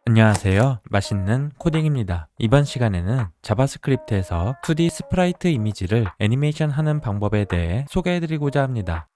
안녕하세요. 맛있는 코딩입니다. 이번 시간에는 자바스크립트에서 2D 스프라이트 이미지를 애니메이션 하는 방법에 대해 소개해드리고자 합니다.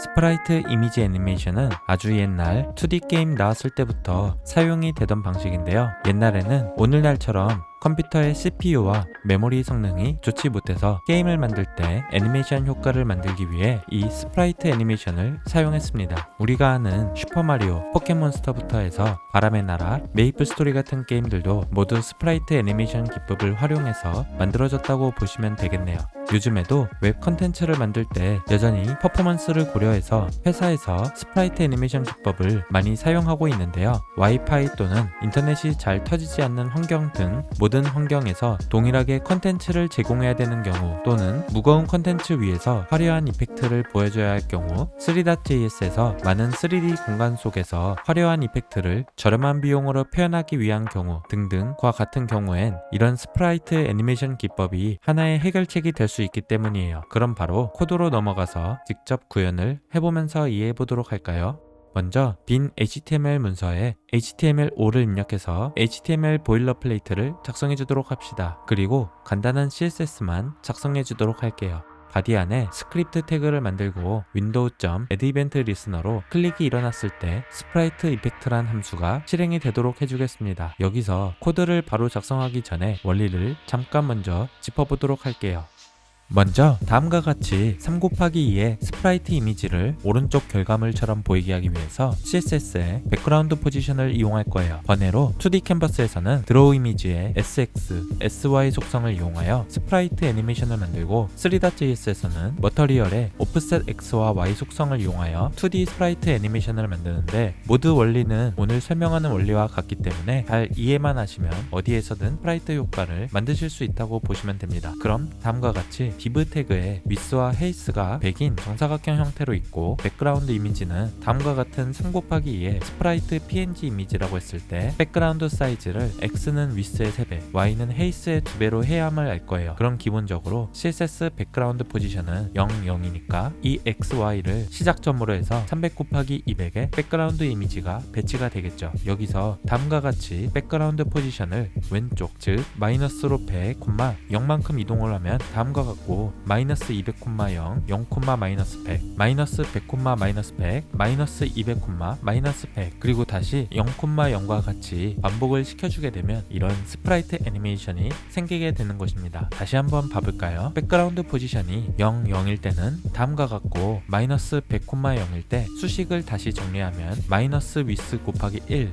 스프라이트 이미지 애니메이션은 아주 옛날 2D 게임 나왔을 때부터 사용이 되던 방식인데요. 옛날에는 오늘날처럼 컴퓨터의 CPU와 메모리 성능이 좋지 못해서 게임을 만들 때 애니메이션 효과를 만들기 위해 이 스프라이트 애니메이션을 사용했습니다. 우리가 아는 슈퍼마리오, 포켓몬스터부터 해서 바람의 나라, 메이플 스토리 같은 게임들도 모두 스프라이트 애니메이션 기법을 활용해서 만들어졌다고 보시면 되겠네요. 요즘에도 웹 컨텐츠를 만들 때 여전히 퍼포먼스를 고려해서 회사에서 스프라이트 애니메이션 기법을 많이 사용하고 있는데요. 와이파이 또는 인터넷이 잘 터지지 않는 환경 등 모든 환경에서 동일하게 컨텐츠를 제공해야 되는 경우 또는 무거운 컨텐츠 위에서 화려한 이펙트를 보여줘야 할 경우 3.js에서 많은 3D 공간 속에서 화려한 이펙트를 저렴한 비용으로 표현하기 위한 경우 등등과 같은 경우엔 이런 스프라이트 애니메이션 기법이 하나의 해결책이 될 수 있기 때문이에요. 그럼 바로 코드로 넘어가서 직접 구현을 해보면서 이해해 보도록 할까요? 먼저 빈 HTML 문서에 HTML5를 입력해서 HTML 보일러플레이트를 작성해 주도록 합시다. 그리고 간단한 CSS만 작성해 주도록 할게요. 바디 안에 스크립트 태그를 만들고 window.addEventListener로 클릭이 일어났을 때 스프라이트 이펙트란 함수가 실행이 되도록 해주겠습니다. 여기서 코드를 바로 작성하기 전에 원리를 잠깐 먼저 짚어보도록 할게요. 먼저 다음과 같이 3 곱하기 2의 스프라이트 이미지를 오른쪽 결과물처럼 보이게 하기 위해서 CSS의 백그라운드 포지션을 이용할 거예요. 번외로 2D 캔버스에서는 드로우 이미지의 SX, SY 속성을 이용하여 스프라이트 애니메이션을 만들고 3.js에서는 머터리얼의 오프셋 X와 Y 속성을 이용하여 2D 스프라이트 애니메이션을 만드는데 모두 원리는 오늘 설명하는 원리와 같기 때문에 잘 이해만 하시면 어디에서든 스프라이트 효과를 만드실 수 있다고 보시면 됩니다. 그럼 다음과 같이 div 태그의 width와 height가 100인 정사각형 형태로 있고 백그라운드 이미지는 다음과 같은 3 곱하기 2의 스프라이트 png 이미지라고 했을 때 백그라운드 사이즈를 x는 width의 3배, y는 height의 2배로 해야 함을 알 거예요. 그럼 기본적으로 css 백그라운드 포지션은 0, 0이니까 이 xy를 시작점으로 해서 300 곱하기 200의 백그라운드 이미지가 배치가 되겠죠. 여기서 다음과 같이 백그라운드 포지션을 왼쪽 즉 마이너스로 100, 0만큼 이동을 하면 다음과 같고 마이너스 200, 0, 0, 마이너스 100, 마이너스 100, 마이너스 100, 마이너스 200, 마이너스 100 그리고 다시 0, 0과 같이 반복을 시켜주게 되면 이런 스프라이트 애니메이션이 생기게 되는 것입니다. 다시 한번 봐볼까요? 백그라운드 포지션이 0, 0일 때는 다음과 같고 마이너스 100, 0일 때 수식을 다시 정리하면 마이너스 위스 곱하기 1,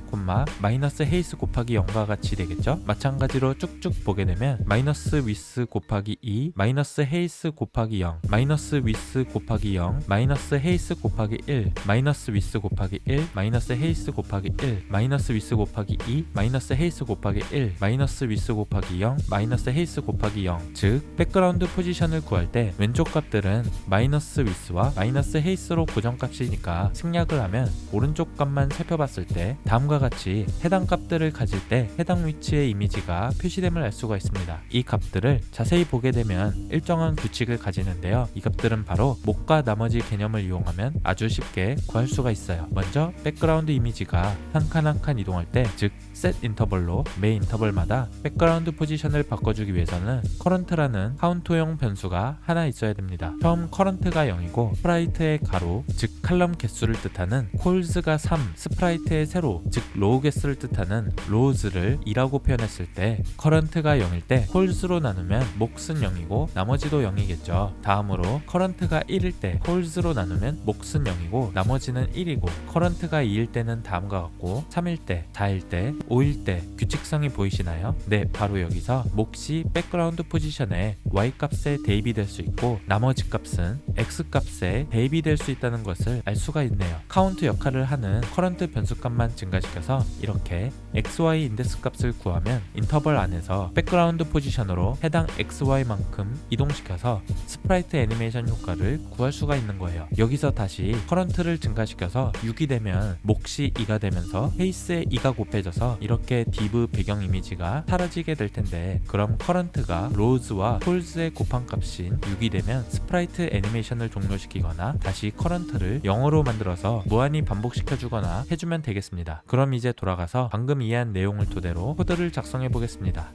마이너스 헤이스 곱하기 0과 같이 되겠죠? 마찬가지로 쭉쭉 보게 되면 마이너스 위스 곱하기 2, 마이너스 헤이스 곱하기 0, 마이너스 위스 곱하기 0, 마이너스 헤이스 곱하기 1, 마이너스 위스 곱하기 1, 마이너스 헤이스 곱하기 1, 마이너스 위스 곱하기 2, 마이너스 헤이스 곱하기 1, 마이너스 위스 곱하기 0, 마이너스 헤이스 곱하기 0. 즉 백그라운드 포지션을 구할 때 왼쪽 값들은 마이너스 위스와 마이너스 헤이스로 고정값이니까 생략을 하면 오른쪽 값만 살펴봤을 때 다음과 같이 해당 값들을 가질 때 해당 위치의 이미지가 표시됨을 알 수가 있습니다. 이 값들을 자세히 보게 되면 일정한 규칙을 가지는데요. 이 값들은 바로 목과 나머지 개념을 이용하면 아주 쉽게 구할 수가 있어요. 먼저 백그라운드 이미지가 한 칸 한 칸 이동할 때 즉 set 인터벌로 매 인터벌마다 백그라운드 포지션을 바꿔주기 위해서는 current라는 카운트용 변수가 하나 있어야 됩니다. 처음 current가 0이고 스프라이트의 가로 즉 칼럼 개수를 뜻하는 cols가 3, 스프라이트의 세로 즉 로우 개수를 뜻하는 rows를 2라고 표현했을 때 current가 0일 때 cols로 나누면 몫은 0이고 나머지도 0이겠죠. 다음으로 current가 1일 때 cols로 나누면 몫은 0이고 나머지는 1이고 current가 2일 때는 다음과 같고 3일 때, 4일 때, 5일 때 규칙성이 보이시나요? 네, 바로 여기서 몫이 백그라운드 포지션에 y 값에 대입이 될 수 있고 나머지 값은 x 값에 대입이 될 수 있다는 것을 알 수가 있네요. 카운트 역할을 하는 current 변수값만 증가시켜서 이렇게 xy 인덱스 값을 구하면 인터벌 안에서 백그라운드 포지션으로 해당 xy만큼 이동 이동시켜서 스프라이트 애니메이션 효과를 구할 수가 있는 거예요. 여기서 다시 커런트를 증가시켜서 6이 되면 몫이 2가 되면서 페이스에 2가 곱해져서 이렇게 div 배경 이미지가 사라지게 될 텐데, 그럼 커런트가 로우즈와 폴즈의 곱한 값인 6이 되면 스프라이트 애니메이션을 종료시키거나 다시 커런트를 0으로 만들어서 무한히 반복시켜 주거나 해주면 되겠습니다. 그럼 이제 돌아가서 방금 이해한 내용을 토대로 코드를 작성해 보겠습니다.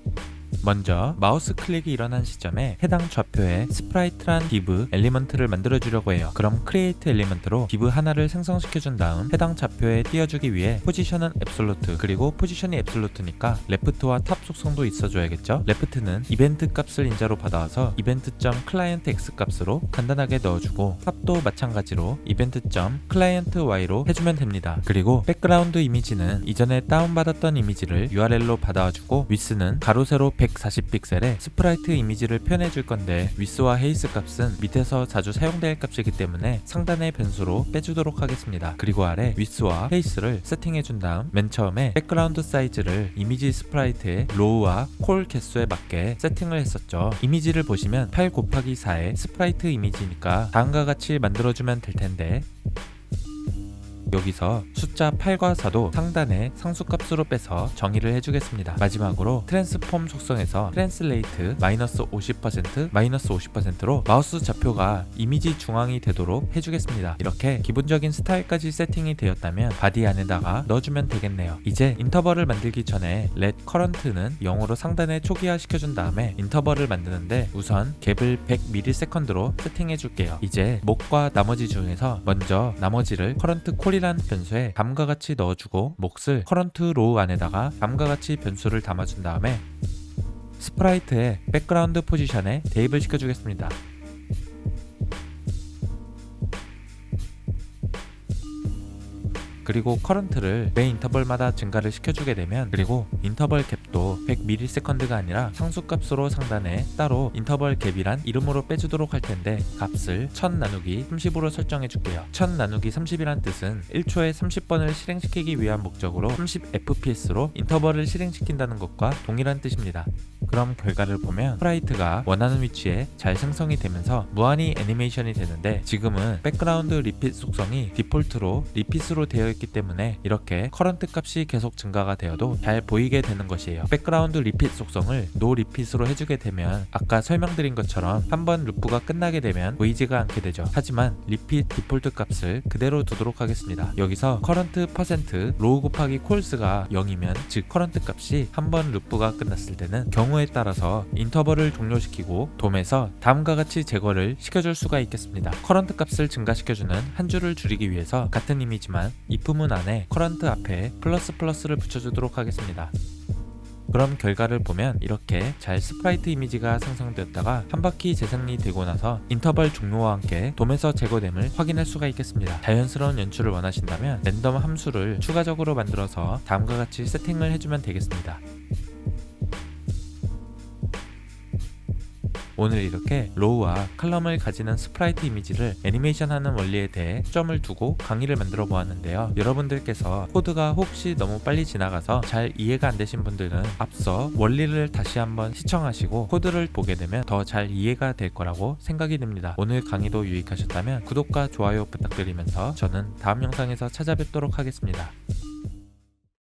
먼저 마우스 클릭이 일어난 시점에 해당 좌표에 스프라이트란 div 엘리먼트를 만들어 주려고 해요. 그럼 create 엘리먼트로 div 하나를 생성시켜 준 다음 해당 좌표에 띄워주기 위해 포지션은 앱솔루트, 그리고 포지션이 앱솔루트니까 레프트와 탑 속성도 있어줘야겠죠. 레프트는 이벤트 값을 인자로 받아와서 event.client x 값으로 간단하게 넣어주고, 탑도 마찬가지로 event.client y로 해주면 됩니다. 그리고 백그라운드 이미지는 이전에 다운받았던 이미지를 URL로 받아와주고, width는 가로 세로 140픽셀에 스프라이트 이미지를 표현해 줄 건데, 위스와 헤이스 값은 밑에서 자주 사용될 값이기 때문에 상단의 변수로 빼주도록 하겠습니다. 그리고 아래 위스와 헤이스를 세팅해 준 다음 맨 처음에 백그라운드 사이즈를 이미지 스프라이트의 로우와 콜 개수에 맞게 세팅을 했었죠. 이미지를 보시면 8 곱하기 4의 스프라이트 이미지니까 다음과 같이 만들어주면 될 텐데, 여기서 숫자 8과 4도 상단에 상수값으로 빼서 정의를 해주겠습니다. 마지막으로 트랜스폼 속성에서 트랜슬레이트 -50%, -50%로 마우스 좌표가 이미지 중앙이 되도록 해주겠습니다. 이렇게 기본적인 스타일까지 세팅이 되었다면 바디 안에다가 넣어주면 되겠네요. 이제 인터벌을 만들기 전에 let current는 0으로 상단에 초기화 시켜준 다음에 인터벌을 만드는데 우선 갭을 100ms로 세팅해 줄게요. 이제 몫과 나머지 중에서 먼저 나머지를 current 콜이라는 변수에 다음과 같이 넣어주고, 몫을 current row 안에다가 다음과 같이 변수를 담아준 다음에 스프라이트의 백그라운드 포지션에 대입을 시켜주겠습니다. 그리고 커런트를 매 인터벌마다 증가를 시켜주게 되면, 그리고 인터벌 갭도 100ms가 아니라 상수값으로 상단에 따로 인터벌 갭이란 이름으로 빼주도록 할 텐데, 값을 1000 나누기 30으로 설정해 줄게요. 1000 나누기 30이란 뜻은 1초에 30번을 실행시키기 위한 목적으로 30fps로 인터벌을 실행시킨다는 것과 동일한 뜻입니다. 그럼 결과를 보면 스프라이트가 원하는 위치에 잘 생성이 되면서 무한히 애니메이션이 되는데, 지금은 백그라운드 리핏 속성이 디폴트로 리핏으로 되어 있기 때문에 이렇게 커런트 값이 계속 증가가 되어도 잘 보이게 되는 것이에요. 백그라운드 리핏 속성을 노 리핏으로 해주게 되면 아까 설명드린 것처럼 한번 루프가 끝나게 되면 보이지가 않게 되죠. 하지만 리핏 디폴트 값을 그대로 두도록 하겠습니다. 여기서 커런트 퍼센트 로우 곱하기 콜스가 0이면, 즉 커런트 값이 한번 루프가 끝났을 때는 경우에 따라서 인터벌을 종료시키고 돔에서 다음과 같이 제거를 시켜줄 수가 있겠습니다. 커런트 값을 증가시켜주는 한 줄을 줄이기 위해서 같은 이미지만 if문 안에 커런트 앞에 플러스를 붙여주도록 하겠습니다. 그럼 결과를 보면 이렇게 잘 스프라이트 이미지가 생성되었다가 한 바퀴 재생이 되고 나서 인터벌 종료와 함께 돔에서 제거됨을 확인할 수가 있겠습니다. 자연스러운 연출을 원하신다면 랜덤 함수를 추가적으로 만들어서 다음과 같이 세팅을 해주면 되겠습니다. 오늘 이렇게 로우와 칼럼을 가지는 스프라이트 이미지를 애니메이션하는 원리에 대해 초점을 두고 강의를 만들어 보았는데요. 여러분들께서 코드가 혹시 너무 빨리 지나가서 잘 이해가 안 되신 분들은 앞서 원리를 다시 한번 시청하시고 코드를 보게 되면 더 잘 이해가 될 거라고 생각이 듭니다. 오늘 강의도 유익하셨다면 구독과 좋아요 부탁드리면서 저는 다음 영상에서 찾아뵙도록 하겠습니다.